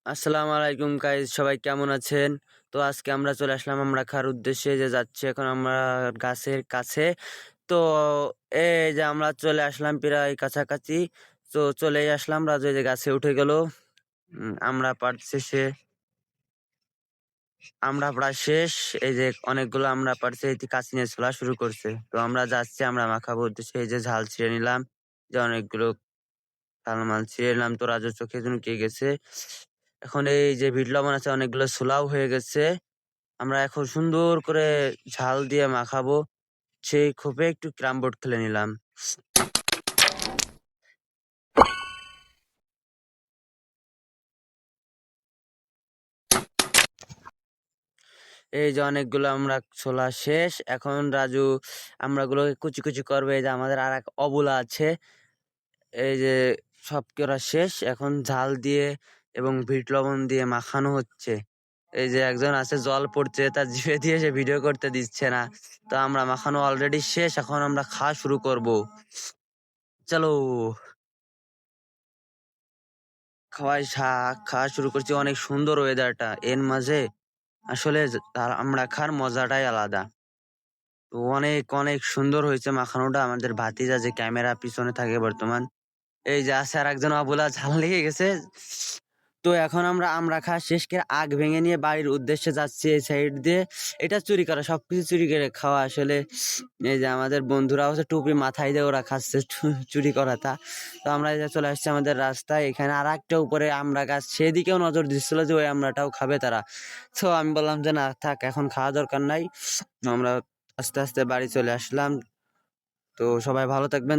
আসসালামু আলাইকুম গাইস, সবাই কেমন আছেন? তো আজকে আমরা চলে আসলাম আমরা খাওয়ার উদ্দেশ্যে, যে যাচ্ছি এখন আমরা গাছের কাছে। তো এই যে আমরা চলে আসলাম প্রায় কাছাকাছি। তো চলেই আসলাম, রাজু এই যে গাছে উঠে গেল। আমরা পার্ট শেষে, আমরা প্রায় শেষ। এই যে অনেকগুলো আমরা পারছি, এই যে কাছে নিয়ে চলা শুরু করছে। তো আমরা যাচ্ছি, আমরা মাখাবো উদ্দেশ্যে। এই যে ঝাল ছিঁড়ে নিলাম, যে অনেকগুলো ঝাল মাল ছিঁড়ে নিলাম। তো রাজুর চোখে কে গেছে। এখন এই যে বিট লবণ আছে, অনেকগুলো ছোলাও হয়ে গেছে। আমরা এখন সুন্দর করে ঝাল দিয়ে মাখাবো। সেই ক্ষোভে একটু ক্যারাম বোর্ড খেলে নিলাম। এই যে অনেকগুলো আমরা ছোলা শেষ। এখন রাজু আমরা গুলোকে কুচি কুচি করবে। এই যে আমাদের আর এক অবলা আছে। এই যে সব করা শেষ, এখন ঝাল দিয়ে এবং বিট লবণ দিয়ে মাখানো হচ্ছে। এই যে একজন আছে, জল পড়ছে তার জিভে দিয়ে, সে ভিডিও করতে দিচ্ছে না। তো আমরা মাখানো অলরেডি শেষ, এখন আমরা খাওয়া শুরু করব। চলো খাওয়া শুরু করছি। অনেক সুন্দর ওয়েদারটা, এর মাঝে আসলে আমরা খার মজাটাই আলাদা। তো অনেক অনেক সুন্দর হয়েছে মাখানোটা। আমাদের ভাতিজা যে ক্যামেরা পিছনে থাকে বর্তমান, এই যে আছে আর একজন অবলা, ঝাল লেগে গেছে। তো এখন আমরা খাওয়া শেষ করে আগ ভেঙে নিয়ে বাড়ির উদ্দেশ্যে যাচ্ছি এই সাইড দিয়ে। এটা চুরি করা, সবকিছু চুরি করে খাওয়া আসলে। এই যে আমাদের বন্ধুরা হচ্ছে টুপি মাথায় দিয়ে ওরা খাচ্ছে চুরি করাটা। তো আমরা এই যে চলে আসছি আমাদের রাস্তায়। এখানে আর একটা উপরে আমরা গাছ, সেদিকেও নজর দিচ্ছিল যে ওই আমরাটাও খাবে তারা। তো আমি বললাম যে না থাক, এখন খাওয়া দরকার নাই। আমরা আস্তে আস্তে বাড়ি চলে আসলাম। তো সবাই ভালো থাকবেন।